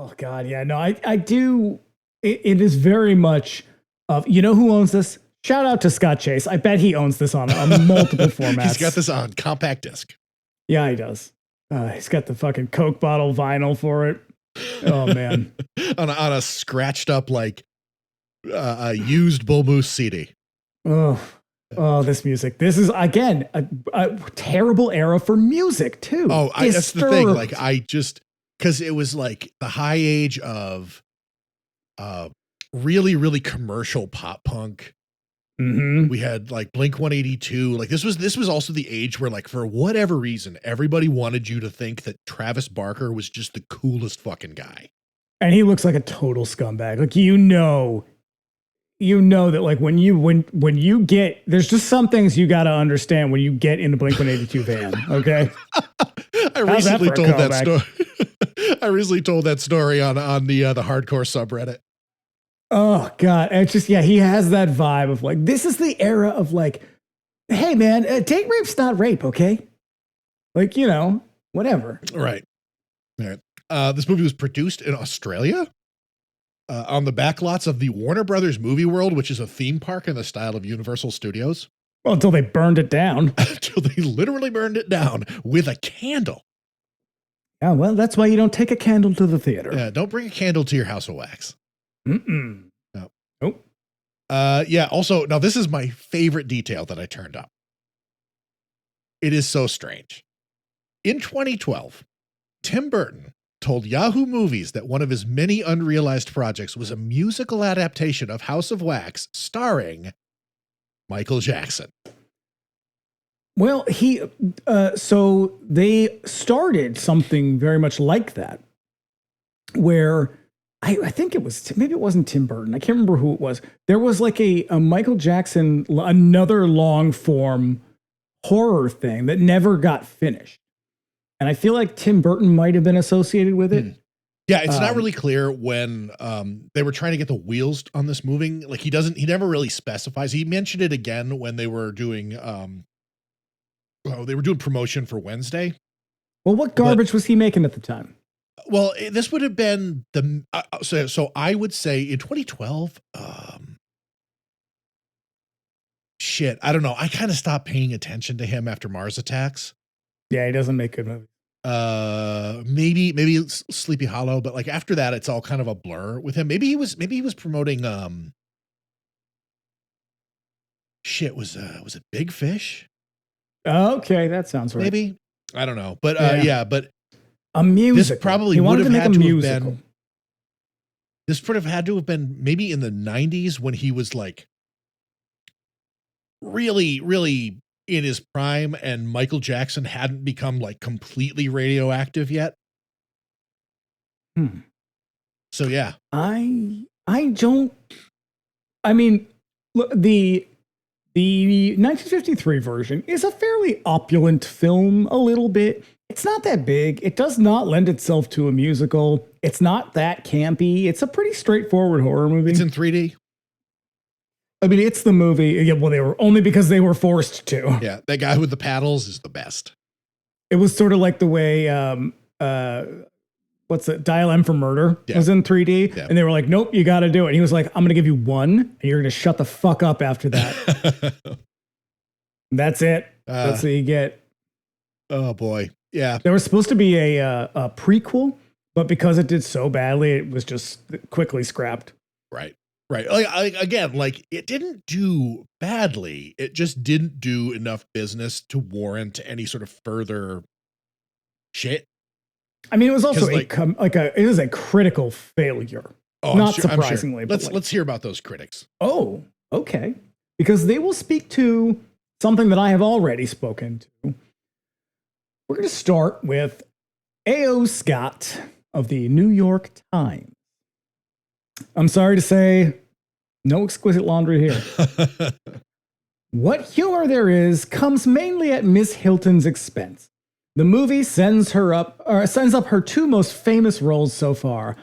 Oh God, yeah, no, I do. It is very much of, you know who owns this? Shout out to Scott Chase. I bet he owns this on multiple formats. He's got this on compact disc. Yeah, he does. He's got the fucking Coke bottle vinyl for it. Oh man, on a scratched up like a used Bull Moose CD. Oh, this music. This is again a terrible era for music too. Oh, that's the thing. Like because it was like the high age of really, really commercial pop punk. Mm-hmm. We had like Blink-182. Like this was also the age where, like, for whatever reason, everybody wanted you to think that Travis Barker was just the coolest fucking guy. And he looks like a total scumbag. Like, you know that, like, when you get, there's just some things you got to understand when you get in the Blink-182 van. Okay. I recently told that story. I recently told that story on the hardcore subreddit. Oh God. It's just, yeah, he has that vibe of like, this is the era of like, hey man, date rape's not rape. Okay. Like, you know, whatever. Right. All right. This movie was produced in Australia on the backlots of the Warner Brothers Movie World, which is a theme park in the style of Universal Studios. Well, until they burned it down. Until they literally burned it down with a candle. Yeah, well, that's why you don't take a candle to the theater. Yeah, don't bring a candle to your house of wax. Mm-mm. No. Nope. Yeah, also, now this is my favorite detail that I turned up. It is so strange. In 2012, Tim Burton told Yahoo Movies that one of his many unrealized projects was a musical adaptation of House of Wax starring Michael Jackson. Well, so they started something very much like that, where I think it was, maybe it wasn't Tim Burton. I can't remember who it was. There was like a Michael Jackson, another long form horror thing that never got finished. And I feel like Tim Burton might have been associated with it. Yeah, it's not really clear when they were trying to get the wheels on this moving. Like he never really specifies. He mentioned it again when they were doing promotion for Wednesday. Well, what garbage was he making at the time? Well, this would have been the so I would say in 2012. Shit, I don't know. I kind of stopped paying attention to him after Mars Attacks. Yeah, he doesn't make good movies. Maybe Sleepy Hollow, but like after that, it's all kind of a blur with him. Maybe he was promoting. Shit, was it Big Fish? Okay, that sounds right. Maybe, I don't know, but but a musical. This probably would have had to have been. This would have had to have been maybe in the 90s when he was like really, really in his prime, and Michael Jackson hadn't become like completely radioactive yet. So yeah, I mean, look, the 1953 version is a fairly opulent film. A little bit. It's not that big. It does not lend itself to a musical. It's not that campy. It's a pretty straightforward horror movie. It's in 3D. I mean, it's the movie. Yeah, well, they were only because they were forced to. Yeah, that guy with the paddles is the best. It was sort of like the way, what's it? Dial M for Murder was in 3D. Yeah. And they were like, nope, you got to do it. And he was like, I'm going to give you one, and you're going to shut the fuck up after that. That's it. That's what you get. Oh, boy. Yeah. There was supposed to be a prequel, but because it did so badly, it was just quickly scrapped. Right. Right. Again, like it didn't do badly. It just didn't do enough business to warrant any sort of further shit. I mean, it was also it is a critical failure. Oh, not surprisingly. Sure. Let's hear about those critics. Oh, okay. Because they will speak to something that I have already spoken to. We're going to start with A.O. Scott of the New York Times. I'm sorry to say, no exquisite laundry here. What humor there is comes mainly at Miss Hilton's expense. The movie sends up her two most famous roles so far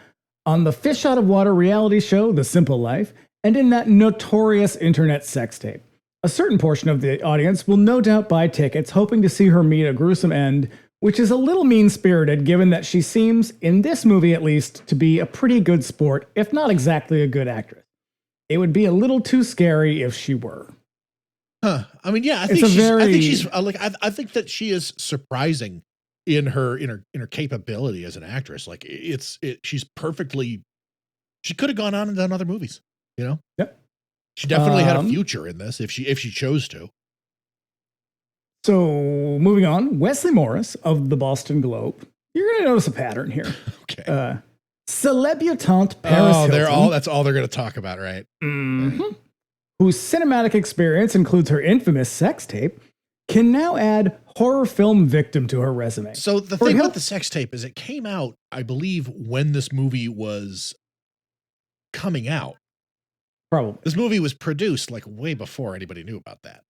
on the fish out of water reality show, The Simple Life, and in that notorious internet sex tape. A certain portion of the audience will no doubt buy tickets hoping to see her meet a gruesome end which is a little mean-spirited given that she seems, in this movie at least, to be a pretty good sport, if not exactly a good actress. It would be a little too scary if she were. Huh. I mean, yeah, I think that she is surprising in her capability as an actress. Like she's perfectly, she could have gone on and done other movies, you know? Yep. She definitely had a future in this if she chose to. So moving on, Wesley Morris of the Boston Globe. You're going to notice a pattern here. Okay. Celebutante Paris Hilton. That's all they're going to talk about, right? Mm-hmm. Whose cinematic experience includes her infamous sex tape, can now add horror film victim to her resume. So the thing with the sex tape is it came out, I believe, when this movie was coming out. Probably. This movie was produced like way before anybody knew about that.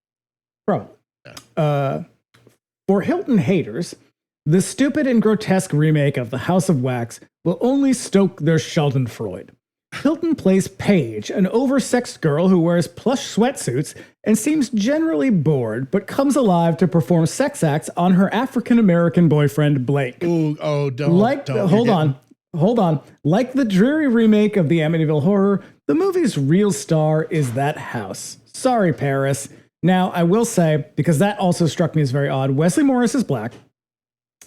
Probably. Yeah. For Hilton haters, the stupid and grotesque remake of The House of Wax will only stoke their schadenfreude. Hilton plays Paige, an oversexed girl who wears plush sweatsuits and seems generally bored, but comes alive to perform sex acts on her African-American boyfriend, Blake. Ooh, Hold on. Like the dreary remake of the Amityville Horror, the movie's real star is that house. Sorry, Paris. Now, I will say, because that also struck me as very odd, Wesley Morris is black.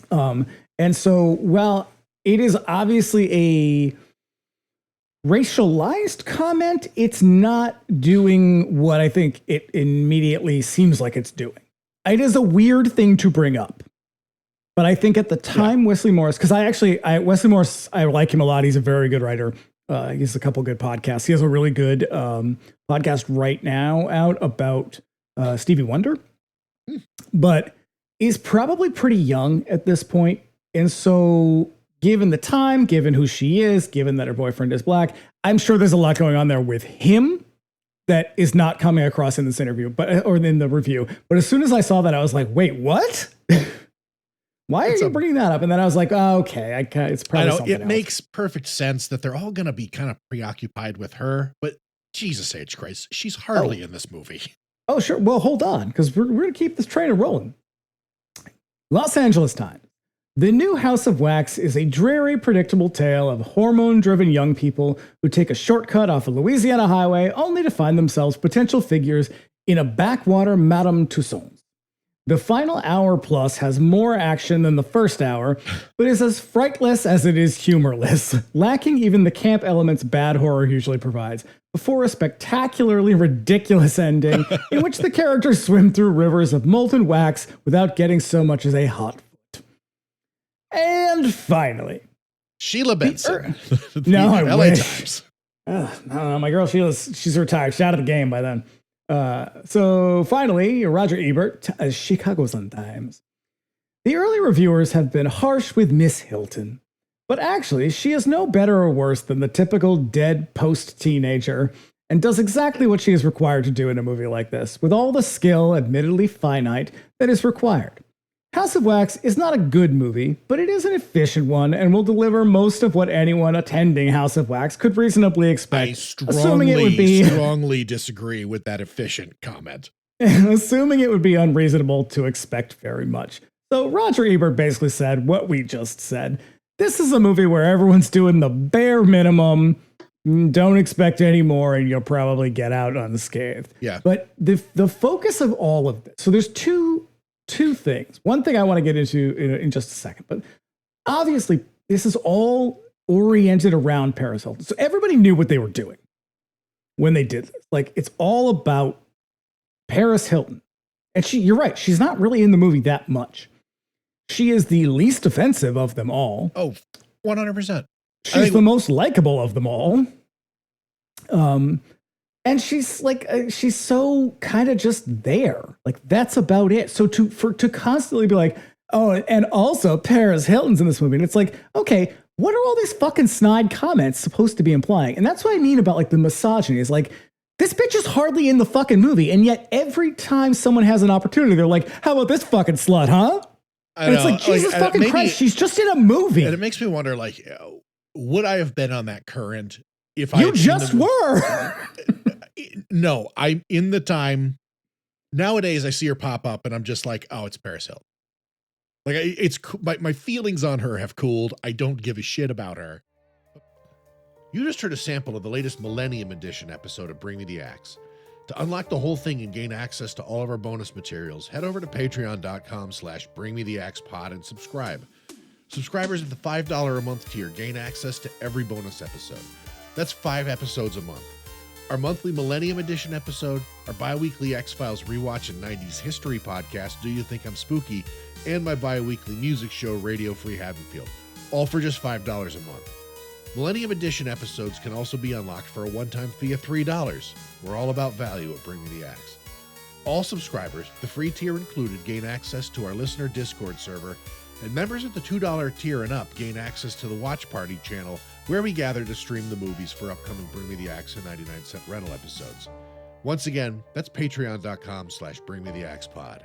And so, while it is obviously a racialized comment, it's not doing what I think it immediately seems like it's doing. It is a weird thing to bring up. But I think at the time, Wesley Morris, because Wesley Morris, I like him a lot. He's a very good writer. He has a couple good podcasts. He has a really good podcast right now out about Stevie Wonder, but is probably pretty young at this point. And so given the time, given who she is, given that her boyfriend is black, I'm sure there's a lot going on there with him that is not coming across in this interview, or in the review. But as soon as I saw that, I was like, wait, what? Why are you bringing that up? And then I was like, oh, okay, it's probably something else. It makes perfect sense that they're all going to be kind of preoccupied with her, but Jesus H. Christ, she's hardly in this movie. Oh, sure. Well, hold on, because we're going to keep this train rolling. Los Angeles Times. The new House of Wax is a dreary, predictable tale of hormone-driven young people who take a shortcut off a Louisiana highway only to find themselves potential figures in a backwater Madame Tussauds. The final hour plus has more action than the first hour, but is as frightless as it is humorless, lacking even the camp elements bad horror usually provides, before a spectacularly ridiculous ending in which the characters swim through rivers of molten wax without getting so much as a hot foot. And finally, Sheila Benson. No, I LA wish. No, my girl she's retired. She's out of the game by then. So finally, Roger Ebert, Chicago Sun-Times. The early reviewers have been harsh with Miss Hilton, but actually she is no better or worse than the typical dead post-teenager and does exactly what she is required to do in a movie like this, with all the skill, admittedly finite, that is required. House of Wax is not a good movie, but it is an efficient one and will deliver most of what anyone attending House of Wax could reasonably expect. I strongly disagree with that efficient comment. Assuming it would be unreasonable to expect very much. So Roger Ebert basically said what we just said. This is a movie where everyone's doing the bare minimum. Don't expect any more and you'll probably get out unscathed. Yeah. But the focus of all of this, so there's two things. One thing I want to get into in just a second, but obviously this is all oriented around Paris Hilton. So everybody knew what they were doing when they did this. Like, it's all about Paris Hilton. And you're right, she's not really in the movie that much. She is the least offensive of them all. Oh, 100%. She's the most likable of them all. And she's like, she's so kind of just there. Like, that's about it. So to constantly be like, oh, and also Paris Hilton's in this movie. And it's like, okay, what are all these fucking snide comments supposed to be implying? And that's what I mean about like the misogyny is like, this bitch is hardly in the fucking movie. And yet every time someone has an opportunity, they're like, how about this fucking slut, huh? And it's like, Jesus fucking Christ, she's just in a movie. And it makes me wonder, like, would I have been on that current if you just were? No, I'm in the time. Nowadays, I see her pop up and I'm just like, oh, it's Paris Hilton. Like my feelings on her have cooled. I don't give a shit about her. You just heard a sample of the latest Millennium Edition episode of Bring Me the Axe. To unlock the whole thing and gain access to all of our bonus materials, head over to patreon.com/bringmetheaxepod and subscribe. Subscribers at the $5 a month tier gain access to every bonus episode. That's 5 episodes a month. Our monthly Millennium Edition episode, our bi-weekly X-Files rewatch and 90s history podcast, Do You Think I'm Spooky, and my bi-weekly music show, Radio Free Haddonfield, all for just $5 a month. Millennium Edition episodes can also be unlocked for a one-time fee of $3. We're all about value at Bring Me the Axe. All subscribers, the free tier included, gain access to our listener Discord server, and members at the $2 tier and up gain access to the Watch Party channel, where we gather to stream the movies for upcoming Bring Me the Axe and 99-cent rental episodes. Once again, that's patreon.com/bringmetheaxepod.